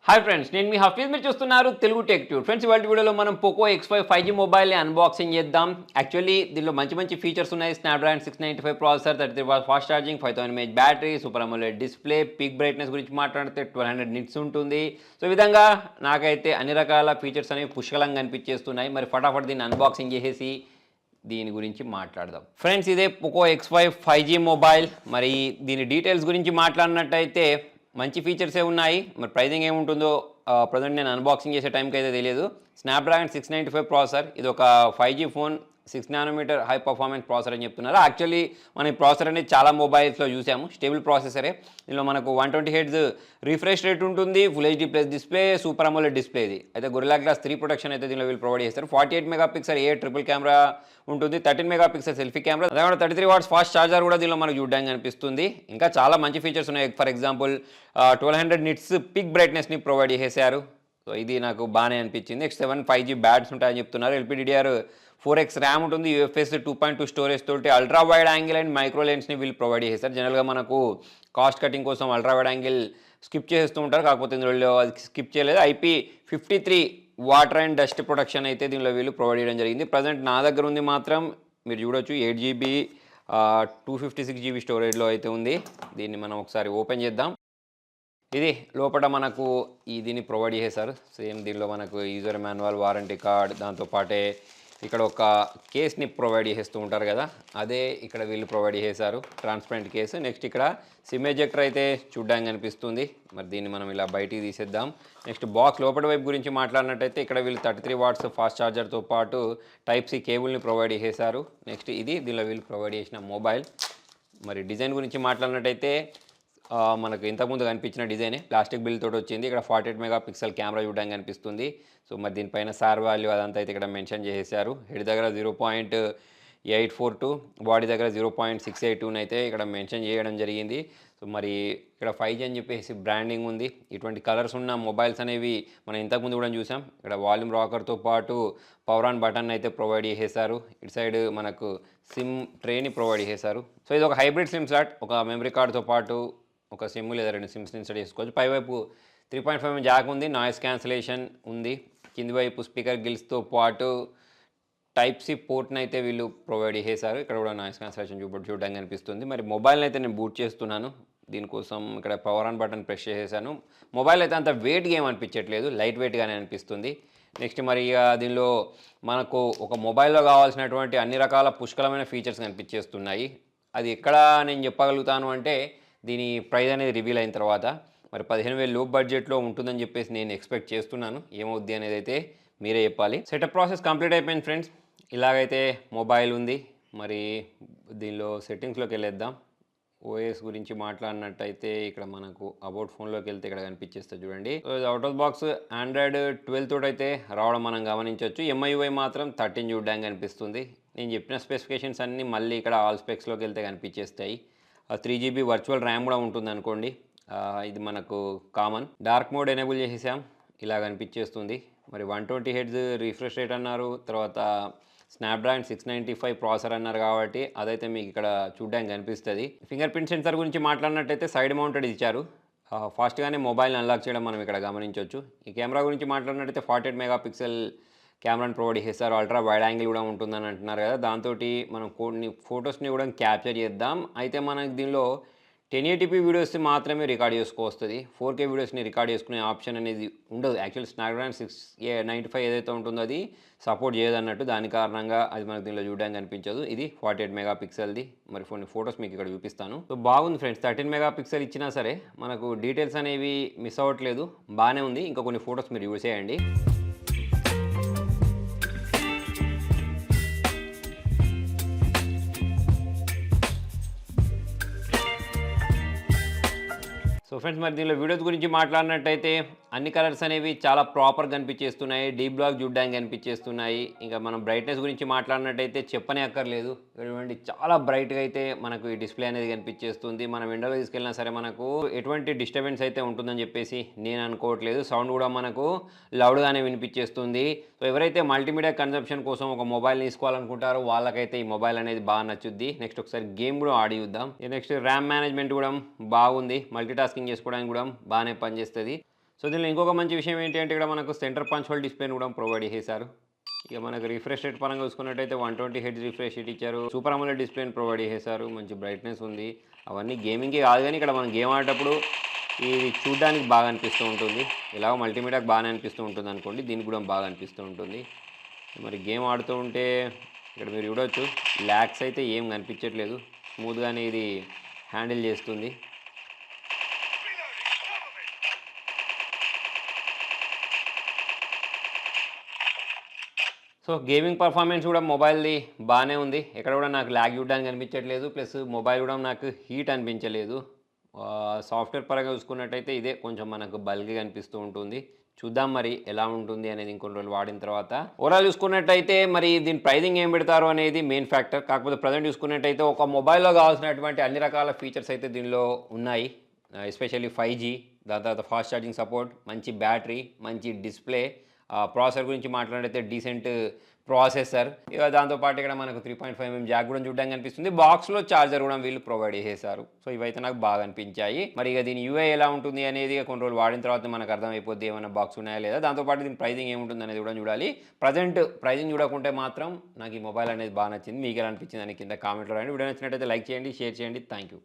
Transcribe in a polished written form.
Hi friends, నేను మీ హఫీజ్. మీరు చూస్తున్నారు తెలుగు టెక్ ట్యూబ్. ఫ్రెండ్స్, ఇవాళ వీడియోలో మనం పోకో X5 5G మొబైల్ని అన్బాక్సింగ్ చేద్దాం. యాక్చువల్లీ దీనిలో మంచి ఫీచర్స్ ఉన్నాయి. Snapdragon 695 processor, 33 fast charging, 5000 mAh battery, super AMOLED display, peak brightness గురించి మాట్లాడితే 1200 నిట్స్ ఉంటుంది. సో ఈ విధంగా నాకైతే అన్ని రకాల ఫీచర్స్ అనేవి పుష్కలంగా కనిపించేస్తున్నాయి. మరి ఫటాఫట్ దీన్ని అన్బాక్సింగ్ చేసేసి దీని గురించి మాట్లాడదాం. ఫ్రెండ్స్, ఇదే పోకో X5 5G మొబైల్. మరి దీని డీటెయిల్స్ గురించి మాట్లాడినట్టయితే మంచి ఫీచర్సే ఉన్నాయి. మరి ప్రైజింగ్ ఏముంటుందో ప్రజెంట్ నేను అన్బాక్సింగ్ చేసే టైంకి అయితే తెలియదు. స్నాప్డ్రాగన్ 695 ప్రాసెసర్, ఇది ఒక 5G phone, 6nm high performance processor అని చెప్తున్నారు. యాక్చువల్లీ మన ఈ ప్రాసెసర్ అనేది చాలా మొబైల్స్లో చూసాము. స్టేబుల్ ప్రాసెసరే. దీనిలో మనకు 120 Hz రిఫ్రెష్ రేట్ ఉంటుంది, full HD plus display, super AMOLED display. ఇది అయితే గొరిల్లా గ్లాస్ 3 ప్రొటెక్షన్ అయితే దీనిలో వీళ్ళు ప్రొవైడ్ చేస్తారు. 48 MP ట్రిపుల్ కెమెరా ఉంటుంది, 13 MP సెల్ఫీ కెమెరా, అదే 33 watts ఫాస్ట్ ఛార్జర్ కూడా దీనిలో మనకు చూడడానికి అనిపిస్తుంది. ఇంకా చాలా మంచి ఫీచర్స్ ఉన్నాయి. ఫర్ ఎగ్జాంపుల్ 1200 నిట్స్ పిక్ బ్రైట్నెస్ని ప్రొవైడ్ చేశారు. సో ఇది నాకు బాగానే అనిపించింది. నెక్స్ట్ 7 5G బ్యాట్స్ ఉంటాయని చెప్తున్నారు. LPDDR4X ర్యామ్ ఉంటుంది, UFS 2.2 స్టోరేజ్ తోటి ultra wide angle and micro లెన్స్ని వీళ్ళు ప్రొవైడ్ చేశారు. జనరల్గా మనకు కాస్ట్ కటింగ్ కోసం అల్ట్రా వైడ్ యాంగిల్ స్కిప్ చేస్తూ ఉంటారు, కాకపోతే ఇందులో అది స్కిప్ చేయలేదు. IP53 water and dust protection అయితే దీనిలో వీళ్ళు ప్రొవైడ్ చేయడం జరిగింది. ప్రజెంట్ నా దగ్గర ఉంది మాత్రం మీరు చూడొచ్చు 8GB 256GB స్టోరేజ్లో అయితే ఉంది. దీన్ని మనం ఒకసారి ఓపెన్ చేద్దాం. ఇది లోపల మనకు దీన్ని ప్రొవైడ్ చేశారు. సేమ్ దీనిలో మనకు యూజర్ మాన్యువల్, వారంటీ కార్డ్, దాంతోపాటే ఇక్కడ ఒక కేస్ని ప్రొవైడ్ చేస్తూ ఉంటారు కదా, అదే ఇక్కడ వీళ్ళు ప్రొవైడ్ చేశారు, ట్రాన్స్పరెంట్ కేసు. నెక్స్ట్ ఇక్కడ సిమ్ ఎజెక్టర్ అయితే చూడ్డానికి అనిపిస్తుంది. మరి దీన్ని మనం ఇలా బయటికి తీసేద్దాం. నెక్స్ట్ బాక్స్ లోపల వైపు గురించి మాట్లాడినట్టయితే ఇక్కడ వీళ్ళు 33 watts ఫాస్ట్ ఛార్జర్తో పాటు Type-C కేబుల్ని ప్రొవైడ్ చేశారు. నెక్స్ట్ ఇది దీనిలో వీళ్ళు ప్రొవైడ్ చేసిన మొబైల్. మరి డిజైన్ గురించి మాట్లాడినట్టయితే మనకు ఇంతకుముందు కనిపించిన డిజైనే ప్లాస్టిక్ బిల్ తోటి వచ్చింది. ఇక్కడ 48 MP కెమెరా చూడడానికి కనిపిస్తుంది. సో మరి దీనిపైన సార్ వాల్యూ అదంతా అయితే ఇక్కడ మెన్షన్ చేసేసారు. హెడ్ దగ్గర 0.842, బాడీ దగ్గర 0.682 అయితే ఇక్కడ మెన్షన్ చేయడం జరిగింది. సో మరి ఇక్కడ 5G అని చెప్పేసి బ్రాండింగ్ ఉంది. ఇటువంటి కలర్స్ ఉన్న మొబైల్స్ అనేవి మనం ఇంతకుముందు కూడా చూసాం. ఇక్కడ వాల్యూమ్ రాకర్తో పాటు పవర్ ఆన్ బటన్ అయితే ప్రొవైడ్ చేసేసారు. ఇటు సైడ్ మనకు సిమ్ ట్రేని ప్రొవైడ్ చేశారు. సో ఇది ఒక హైబ్రిడ్ సిమ్ స్లాట్, ఒక మెమరీ కార్డ్తో పాటు ఒక సిమ్ లేదా 2 సిమ్స్ ఇన్స్టాల్ చేసుకోవచ్చు. పైవైపు 3.5mm జాక్ ఉంది, నాయిస్ క్యాన్సిలేషన్ ఉంది. కింది వైపు స్పీకర్ గిల్స్తో పాటు Type-C పోర్ట్ని అయితే వీళ్ళు ప్రొవైడ్ చేశారు. ఇక్కడ కూడా నాయిస్ క్యాన్సిలేషన్ చూడడానికి అనిపిస్తుంది. మరి మొబైల్ని అయితే నేను బూట్ చేస్తున్నాను. దీనికోసం ఇక్కడ పవర్ ఆన్ బటన్ ప్రెస్ చేసేసాను. మొబైల్ అయితే అంత వెయిట్గా ఏమనిపించట్లేదు, లైట్ వెయిట్గానే అనిపిస్తుంది. నెక్స్ట్ మరి ఇక దీనిలో మనకు ఒక మొబైల్లో కావాల్సినటువంటి అన్ని రకాల పుష్కలమైన ఫీచర్స్ కనిపించేస్తున్నాయి. అది ఎక్కడ నేను చెప్పగలుగుతాను అంటే దీని ప్రైస్ అనేది రివీల్ అయిన తర్వాత. మరి 15,000 లో బడ్జెట్లో ఉంటుందని చెప్పేసి నేను ఎక్స్పెక్ట్ చేస్తున్నాను. ఏమవుద్ది అనేది అయితే మీరే చెప్పాలి. సెటప్ ప్రాసెస్ కంప్లీట్ అయిపోయింది ఫ్రెండ్స్. ఇలాగైతే మొబైల్ ఉంది. మరి దీనిలో సెట్టింగ్స్లోకి వెళ్ళేద్దాం. ఓఎస్ గురించి మాట్లాడినట్టయితే ఇక్కడ మనకు అబౌట్ ఫోన్లోకి వెళ్తే ఇక్కడ కనిపించేస్తుంది చూడండి. So out of box Android 12 తోటి అయితే రావడం మనం గమనించవచ్చు. MIUI మాత్రం 13 చూడడానికి కనిపిస్తుంది. నేను చెప్పిన స్పెసిఫికేషన్స్ అన్నీ మళ్ళీ ఇక్కడ ఆల్ స్పెక్స్లోకి వెళ్తే కనిపించేస్తాయి. 3GB వర్చువల్ ర్యామ్ కూడా ఉంటుంది అనుకోండి. ఇది మనకు కామన్. డార్క్ మోడ్ ఎనేబుల్ చేసేసాం, ఇలా కనిపించేస్తుంది. మరి 120 Hz రిఫ్రెష్ రేట్ అన్నారు, తర్వాత స్నాప్డ్రాగన్ 695 ప్రాసెసర్ అన్నారు కాబట్టి అదైతే మీకు ఇక్కడ చూడడానికి కనిపిస్తుంది. ఫింగర్ ప్రింట్ సెన్సార్ గురించి మాట్లాడినట్టయితే సైడ్ మౌంటెడ్ ఇచ్చారు. ఫాస్ట్గానే మొబైల్ని అన్లాక్ చేయడం మనం ఇక్కడ గమనించవచ్చు. ఈ కెమెరా గురించి మాట్లాడినట్టయితే 48 MP కెమెరాని ప్రొవైడ్ చేస్తారు. అల్ట్రా వైడ్ యాంగిల్ కూడా ఉంటుందని అంటున్నారు కదా, దాంతో మనం కొన్ని ఫొటోస్ని కూడా క్యాప్చర్ చేద్దాం. అయితే మనకి దీనిలో 1080p వీడియోస్ని మాత్రమే రికార్డ్ చేసుకోవస్తుంది. 4K వీడియోస్ని రికార్డ్ చేసుకునే ఆప్షన్ అనేది ఉండదు. యాక్చువల్ స్నాప్డ్రాగన్ 695 ఏదైతే ఉంటుందో అది సపోర్ట్ చేయదన్నట్టు, దాని కారణంగా అది మనకు దీనిలో చూడడానికి కనిపించదు. ఇది 48 MP. మరి కొన్ని ఫొటోస్ మీకు ఇక్కడ చూపిస్తాను. సో బాగుంది ఫ్రెండ్స్, 13 MP ఇచ్చినా సరే మనకు డీటెయిల్స్ అనేవి మిస్ అవ్వట్లేదు, బాగానే ఉంది. ఇంకా కొన్ని ఫొటోస్ మీరు యూజ్ చేయండి. సో ఫ్రెండ్స్, మరి దీనిలో వీడియోస్ గురించి మాట్లాడినట్టయితే అన్ని కలర్స్ అనేవి చాలా ప్రాపర్గా కనిపించేస్తున్నాయి, డీప్ బ్లాక్ చూడడానికి కనిపించేస్తున్నాయి. ఇంకా మనం బ్రైట్నెస్ గురించి మాట్లాడినట్టయితే చెప్పనే అక్కర్లేదు. ఇటువంటి చాలా బ్రైట్గా అయితే మనకు ఈ డిస్ప్లే అనేది కనిపించేస్తుంది. మనం విండోలో తీసుకెళ్ళినా సరే మనకు ఎటువంటి డిస్టర్బెన్స్ అయితే ఉంటుందని చెప్పేసి నేను అనుకోవట్లేదు. సౌండ్ కూడా మనకు లౌడ్గానే వినిపించేస్తుంది. సో ఎవరైతే మల్టీమీడియా కన్జంప్షన్ కోసం ఒక మొబైల్ తీసుకోవాలనుకుంటారో వాళ్ళకైతే ఈ మొబైల్ అనేది బాగా నచ్చుద్ది. నెక్స్ట్ ఒకసారి గేమ్ కూడా ఆడి చూద్దాం. నెక్స్ట్ ర్యామ్ మేనేజ్మెంట్ కూడా బాగుంది, మల్టీటాస్కింగ్ చేసుకోవడానికి కూడా బాగానే పనిచేస్తుంది. సో దీనిలో ఇంకొక మంచి విషయం ఏంటి అంటే ఇక్కడ మనకు సెంటర్ పంచ్ హోల్ డిస్ప్లేని కూడా ప్రొవైడ్ చేశారు. ఇక మనకు రిఫ్రెష్ రేట్ పరంగా చూసుకున్నట్టయితే 120 హెడ్జ్ రిఫ్రెష్ రేట్ ఇచ్చారు. సూపర్ అమోలెడ్ డిస్ప్లేని ప్రొవైడ్ చేశారు. మంచి బ్రైట్నెస్ ఉంది. అవన్నీ గేమింగ్కి కాదు కానీ ఇక్కడ మనం గేమ్ ఆడేటప్పుడు ఇది చూడడానికి బాగా అనిపిస్తూ ఉంటుంది. ఇలాగ మల్టీమీడియాకి బాగానే అనిపిస్తూ ఉంటుంది అనుకోండి, దీనికి కూడా బాగా అనిపిస్తూ ఉంటుంది. మరి గేమ్ ఆడుతూ ఉంటే ఇక్కడ మీరు చూడవచ్చు ల్యాగ్స్ అయితే ఏం కనిపించట్లేదు. స్మూత్గానే ఇది హ్యాండిల్ చేస్తుంది. సో గేమింగ్ పర్ఫార్మెన్స్ కూడా మొబైల్ది బాగానే ఉంది. ఎక్కడ కూడా నాకు ల్యాగ్ చూడడానికి అనిపించట్లేదు. ప్లస్ మొబైల్ కూడా నాకు హీట్ అనిపించలేదు. సాఫ్ట్వేర్ పరంగా చూసుకున్నట్టయితే ఇదే కొంచెం మనకు బల్క్గా అనిపిస్తూ ఉంటుంది. చూద్దాం మరి ఎలా ఉంటుంది అనేది ఇంకొన్ని రోజులు వాడిన తర్వాత. ఓవరాల్ చూసుకున్నట్టయితే మరి దీని ప్రైజింగ్ ఏం పెడతారు అనేది మెయిన్ ఫ్యాక్టర్. కాకపోతే ప్రజెంట్ చూసుకున్నట్టయితే ఒక మొబైల్లో కావాల్సినటువంటి అన్ని రకాల ఫీచర్స్ అయితే దీనిలో ఉన్నాయి. ఎస్పెషల్లీ 5G, దాని తర్వాత ఫాస్ట్ ఛార్జింగ్ సపోర్ట్, మంచి బ్యాటరీ, మంచి డిస్ప్లే, ప్రాసెసర్ గురించి మాట్లాడితే డీసెంట్ ప్రాసెసర్. ఇక దాంతోపాటు ఇక్కడ మనకు 3.5mm జాక్ కూడా చూడడానికి కనిపిస్తుంది. బాక్స్లో ఛార్జర్ కూడా వీళ్ళు ప్రొవైడ్ చేసేసారు. సో ఇవైతే నాకు బాగా అనిపించాయి. మరి ఇక దీని యూఐ ఎలా ఉంటుంది అనేది కొన్ని రోజులు వాడిన తర్వాత మనకు అర్థమైపోద్ది ఏమైనా బాక్స్ ఉన్నాయా లేదా. దాంతోపాటు దీని ప్రైజింగ్ ఏముంటుంది అనేది కూడా చూడాలి. ప్రజెంట్ ప్రైజింగ్ చూడకుంటే మాత్రం నాకు ఈ మొబైల్ అనేది బాగా నచ్చింది. మీకు ఎలా అనిపించింది అని కింద కామెంట్లో రాయండి. వీడియో నచ్చినట్టయితే లైక్ చేయండి, షేర్ చేయండి. Thank you.